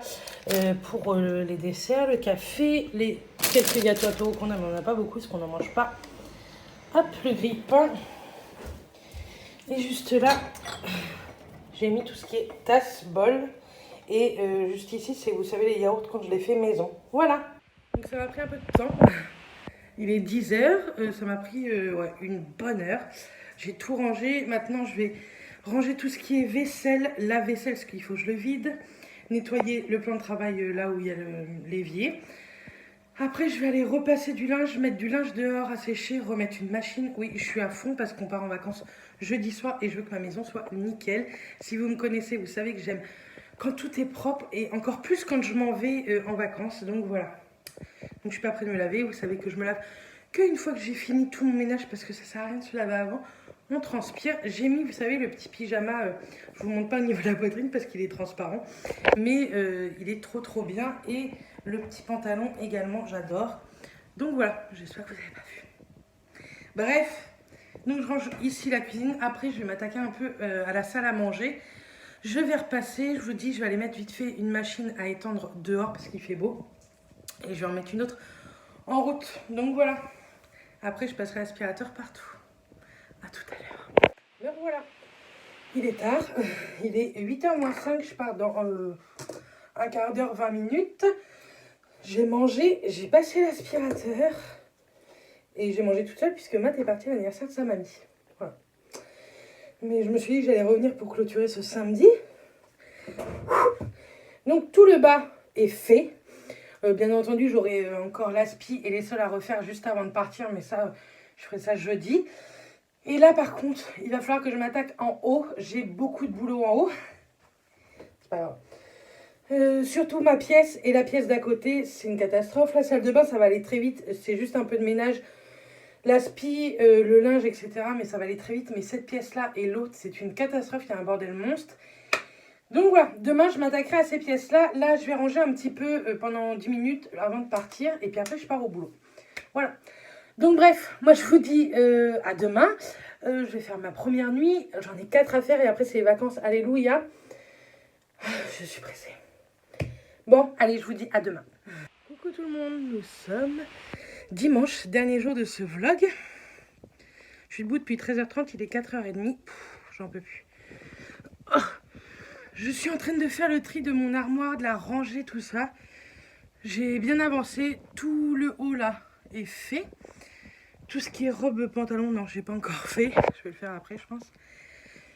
Speaker 1: pour les desserts, le café, les quelques gâteaux apéro qu'on a, mais on n'en a pas beaucoup parce qu'on n'en mange pas. Hop, le grille-pain. Et juste là, j'ai mis tout ce qui est tasse, bol. Et juste ici, c'est, vous savez, les yaourts quand je les fais maison. Voilà. Donc ça m'a pris un peu de temps. Il est 10 h. Ça m'a pris une bonne heure. J'ai tout rangé. Maintenant, je vais ranger tout ce qui est vaisselle, lave-vaisselle, parce qu'il faut que je le vide. Nettoyer le plan de travail là où il y a l'évier. Après, je vais aller repasser du linge, mettre du linge dehors à sécher, remettre une machine. Oui, je suis à fond parce qu'on part en vacances jeudi soir et je veux que ma maison soit nickel. Si vous me connaissez, vous savez que j'aime quand tout est propre et encore plus quand je m'en vais en vacances. Donc voilà. Donc je suis pas prête de me laver. Vous savez que je me lave qu'une fois que j'ai fini tout mon ménage parce que ça sert à rien de se laver avant. On transpire. J'ai mis, vous savez, le petit pyjama. Je vous montre pas au niveau de la poitrine parce qu'il est transparent. Mais il est trop bien. Et le petit pantalon également, j'adore. Donc voilà, j'espère que vous n'avez pas vu. Bref, donc je range ici la cuisine. Après, je vais m'attaquer un peu à la salle à manger. Je vais repasser. Je vous dis, je vais aller mettre vite fait une machine à étendre dehors parce qu'il fait beau. Et je vais en mettre une autre en route. Donc voilà. Après, je passerai l'aspirateur partout. À tout à l'heure. Donc voilà. Il est tard. Il est 8h moins 5. Je pars dans un quart d'heure, 20 minutes. J'ai mangé. J'ai passé l'aspirateur. Et j'ai mangé toute seule puisque Matt est parti à l'anniversaire de sa mamie. Voilà. Mais je me suis dit que j'allais revenir pour clôturer ce samedi. Donc tout le bas est fait. Bien entendu, j'aurai encore l'aspi et les sols à refaire juste avant de partir, mais ça, je ferai ça jeudi. Et là, par contre, il va falloir que je m'attaque en haut. J'ai beaucoup de boulot en haut. C'est pas grave. Surtout ma pièce et la pièce d'à côté, c'est une catastrophe. La salle de bain, ça va aller très vite. C'est juste un peu de ménage. L'aspi, le linge, etc. Mais ça va aller très vite. Mais cette pièce-là et l'autre, c'est une catastrophe. Il y a un bordel monstre. Donc voilà, demain je m'attaquerai à ces pièces-là. Là, je vais ranger un petit peu pendant 10 minutes avant de partir. Et puis après, je pars au boulot. Voilà. Donc bref, moi je vous dis à demain. Je vais faire ma première nuit. J'en ai 4 à faire et après c'est les vacances. Alléluia. Je suis pressée. Bon, allez, je vous dis à demain. Coucou tout le monde, nous sommes dimanche, dernier jour de ce vlog. Je suis debout depuis 13h30, il est 4h30. J'en peux plus. Oh, je suis en train de faire le tri de mon armoire, de la ranger, tout ça. J'ai bien avancé. Tout le haut là est fait. Tout ce qui est robe, pantalon, non, j'ai pas encore fait. Je vais le faire après, je pense.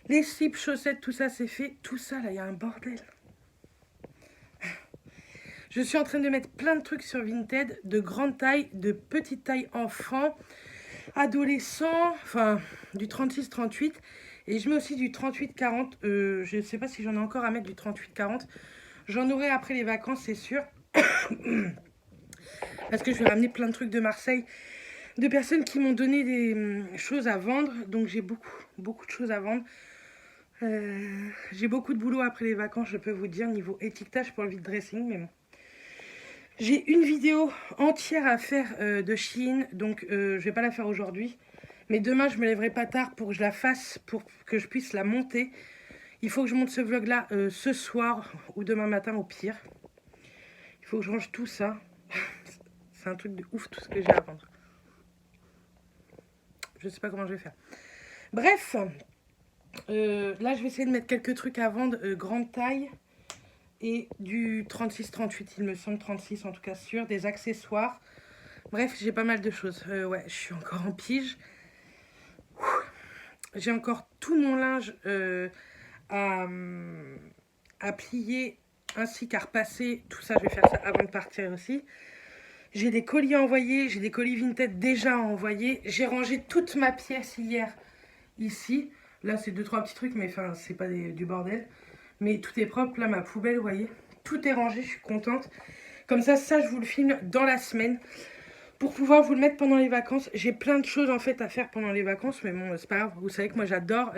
Speaker 1: Les slips, chaussettes, tout ça, c'est fait. Tout ça, là, il y a un bordel. Je suis en train de mettre plein de trucs sur Vinted, de grande taille, de petite taille enfant, adolescent, enfin, du 36-38. Et je mets aussi du 38-40. Je ne sais pas si j'en ai encore à mettre du 38-40. J'en aurai après les vacances, c'est sûr. Parce que je vais ramener plein de trucs de Marseille. De personnes qui m'ont donné des choses à vendre. Donc j'ai beaucoup de choses à vendre. J'ai beaucoup de boulot après les vacances, je peux vous dire, niveau étiquetage pour le vide dressing. Mais bon. J'ai une vidéo entière à faire de Shein. Donc je vais pas la faire aujourd'hui. Mais demain, je me lèverai pas tard pour que je la fasse, pour que je puisse la monter. Il faut que je monte ce vlog-là ce soir ou demain matin au pire. Il faut que je range tout ça. C'est un truc de ouf tout ce que j'ai à vendre. Je sais pas comment je vais faire. Bref, là je vais essayer de mettre quelques trucs à vendre, grande taille et du 36-38, il me semble, 36 en tout cas sûr, des accessoires. Bref, j'ai pas mal de choses. Ouais, je suis encore en pige. J'ai encore tout mon linge à plier ainsi qu'à repasser. Tout ça, je vais faire ça avant de partir aussi. J'ai des colis à envoyer, j'ai des colis Vinted déjà à envoyer. J'ai rangé toute ma pièce hier ici. Là, c'est 2-3 petits trucs, mais enfin, c'est pas du bordel. Mais tout est propre. Là, ma poubelle, vous voyez, tout est rangé, je suis contente. Comme ça, je vous le filme dans la semaine pour pouvoir vous le mettre pendant les vacances. J'ai plein de choses en fait à faire pendant les vacances, mais bon, c'est pas grave. Vous savez que moi, j'adore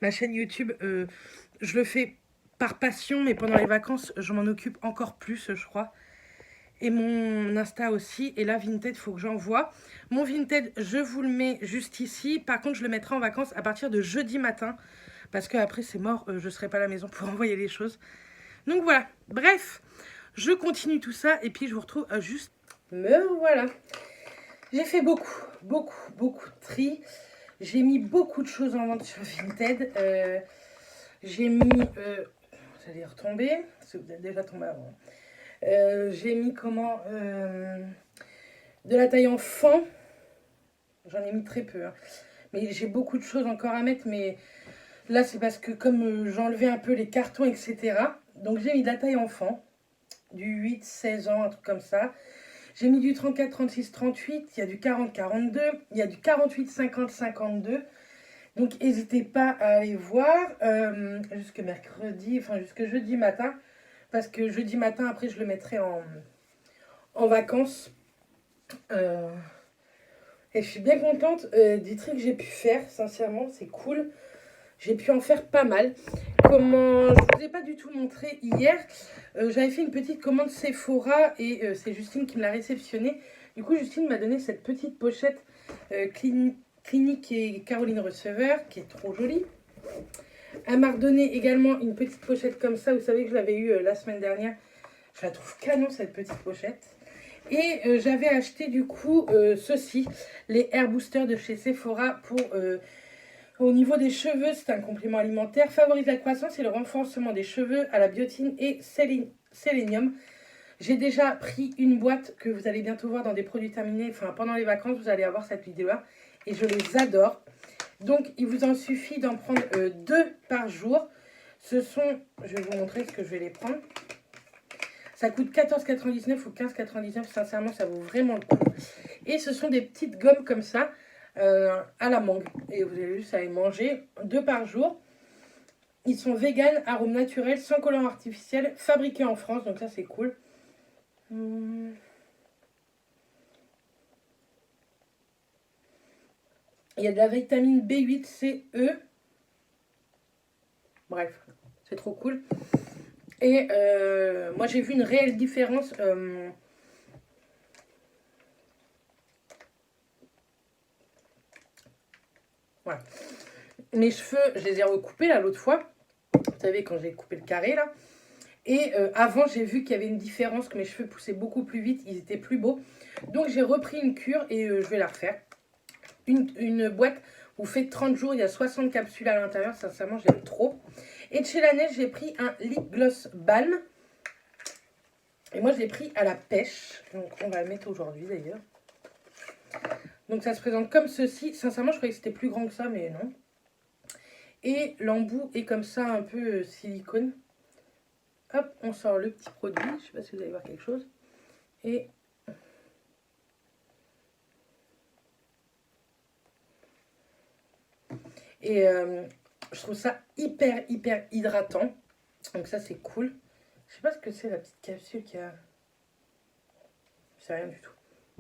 Speaker 1: ma chaîne YouTube. Je le fais par passion, mais pendant les vacances, je m'en occupe encore plus, je crois. Et mon Insta aussi. Et là, Vinted, il faut que j'envoie. Mon Vinted, je vous le mets juste ici. Par contre, je le mettrai en vacances à partir de jeudi matin. Parce que après c'est mort, je ne serai pas à la maison pour envoyer les choses. Donc voilà. Bref, je continue tout ça. Et puis, je vous retrouve juste... Me voilà. J'ai fait beaucoup de tri. J'ai mis beaucoup de choses en vente sur Vinted. J'ai mis... vous allez retomber. Parce que vous êtes déjà tombé avant. J'ai mis comment de la taille enfant. J'en ai mis très peu. Hein. Mais j'ai beaucoup de choses encore à mettre. Mais là, c'est parce que comme j'enlevais un peu les cartons, etc. Donc j'ai mis de la taille enfant. Du 8-16 ans, un truc comme ça. J'ai mis du 34, 36, 38. Il y a du 40, 42. Il y a du 48, 50, 52. Donc n'hésitez pas à aller voir jusque mercredi, enfin jusque jeudi matin. Parce que jeudi matin, après, je le mettrai en vacances. Et je suis bien contente des trucs que j'ai pu faire. Sincèrement, c'est cool. J'ai pu en faire pas mal. Comment... Je ne vous ai pas du tout montré hier. J'avais fait une petite commande Sephora et c'est Justine qui me l'a réceptionnée. Du coup, Justine m'a donné cette petite pochette Clinique et Caroline Receveur qui est trop jolie. Elle m'a redonné également une petite pochette comme ça. Vous savez que je l'avais eue la semaine dernière. Je la trouve canon cette petite pochette. Et j'avais acheté du coup ceci, les Hair Boosters de chez Sephora pour... au niveau des cheveux, c'est un complément alimentaire. Favorise la croissance et le renforcement des cheveux à la biotine et sélénium. J'ai déjà pris une boîte que vous allez bientôt voir dans des produits terminés. Enfin, pendant les vacances, vous allez avoir cette vidéo-là. Et je les adore. Donc, il vous en suffit d'en prendre 2 par jour. Ce sont, je vais vous montrer ce que je vais les prendre. Ça coûte 14,99 ou 15,99. Sincèrement, ça vaut vraiment le coup. Et ce sont des petites gommes comme ça, à la mangue. Et vous avez juste à les manger 2 par jour. Ils sont vegan, arômes naturels, sans colorant artificiel, fabriqués en France. Donc ça, c'est cool. Il y a de la vitamine B8, C, E. Bref, c'est trop cool. Et moi, j'ai vu une réelle différence. Voilà. Mes cheveux, je les ai recoupés là l'autre fois. Vous savez, quand j'ai coupé le carré là. Et avant, j'ai vu qu'il y avait une différence, que mes cheveux poussaient beaucoup plus vite. Ils étaient plus beaux. Donc, j'ai repris une cure et je vais la refaire. Une boîte vous fait 30 jours, il y a 60 capsules à l'intérieur, sincèrement j'aime trop. Et de chez la neige, j'ai pris un lip gloss balm. Et moi je l'ai pris à la pêche, donc on va le mettre aujourd'hui d'ailleurs. Donc ça se présente comme ceci, sincèrement je croyais que c'était plus grand que ça, mais non. Et l'embout est comme ça, un peu silicone. Hop, on sort le petit produit, je sais pas si vous allez voir quelque chose. Et... Et je trouve ça hyper hydratant. Donc ça c'est cool. Je sais pas ce que c'est la petite capsule qui a... Je sais rien du tout.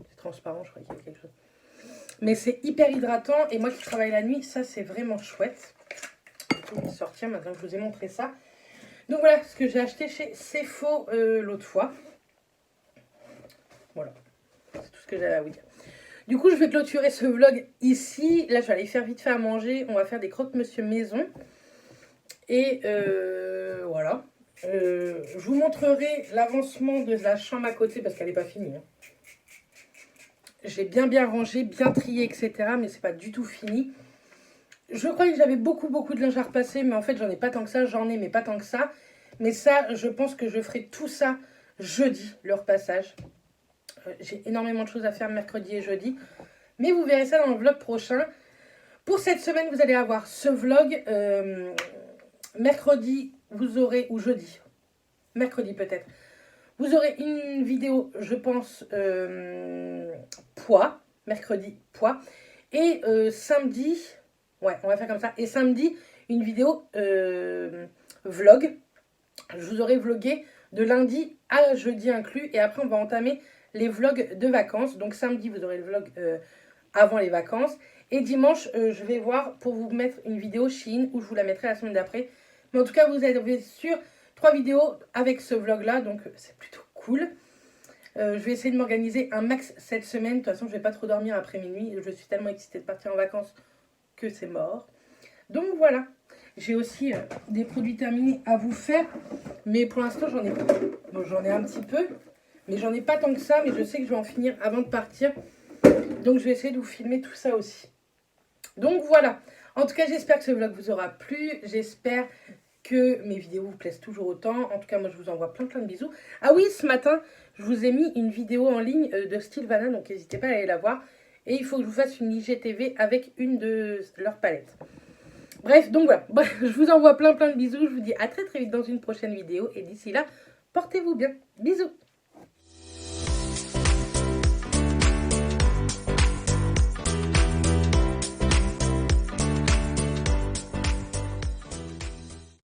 Speaker 1: C'est transparent, je crois qu'il y a quelque chose. Mais c'est hyper hydratant. Et moi qui travaille la nuit, ça c'est vraiment chouette. Je vais sortir maintenant que je vous ai montré ça. Donc voilà ce que j'ai acheté chez Sephora l'autre fois. Voilà. C'est tout ce que j'avais à vous dire. Du coup, je vais clôturer ce vlog ici. Là, je vais aller faire vite fait à manger. On va faire des croque-monsieur maison. Et voilà. Je vous montrerai l'avancement de la chambre à côté parce qu'elle n'est pas finie. Hein. J'ai bien rangé, bien trié, etc. Mais c'est pas du tout fini. Je croyais que j'avais beaucoup de linge à repasser, mais en fait, j'en ai pas tant que ça. J'en ai, mais pas tant que ça. Mais ça, je pense que je ferai tout ça jeudi, le repassage. J'ai énormément de choses à faire mercredi et jeudi. Mais vous verrez ça dans le vlog prochain. Pour cette semaine, vous allez avoir ce vlog. Mercredi, vous aurez, ou jeudi, mercredi peut-être, vous aurez une vidéo, je pense, poids, mercredi, poids. Et samedi, ouais, on va faire comme ça. Et samedi, une vidéo vlog. Je vous aurai vlogué de lundi à jeudi inclus. Et après, on va entamer les vlogs de vacances. Donc samedi, vous aurez le vlog avant les vacances. Et dimanche, je vais voir pour vous mettre une vidéo Shein où je vous la mettrai la semaine d'après. Mais en tout cas, vous avez sur 3 vidéos avec ce vlog-là. Donc c'est plutôt cool. Je vais essayer de m'organiser un max cette semaine. De toute façon, je ne vais pas trop dormir après minuit. Je suis tellement excitée de partir en vacances que c'est mort. Donc voilà. J'ai aussi des produits terminés à vous faire. Mais pour l'instant, j'en ai pas. Bon, j'en ai un petit peu. Mais j'en ai pas tant que ça. Mais je sais que je vais en finir avant de partir. Donc je vais essayer de vous filmer tout ça aussi. Donc voilà. En tout cas, j'espère que ce vlog vous aura plu. J'espère que mes vidéos vous plaisent toujours autant. En tout cas, moi, je vous envoie plein de bisous. Ah oui, ce matin, je vous ai mis une vidéo en ligne de Stilvana. Donc n'hésitez pas à aller la voir. Et il faut que je vous fasse une IGTV avec une de leurs palettes. Bref, donc voilà. Bref, je vous envoie plein de bisous. Je vous dis à très vite dans une prochaine vidéo. Et d'ici là, portez-vous bien. Bisous.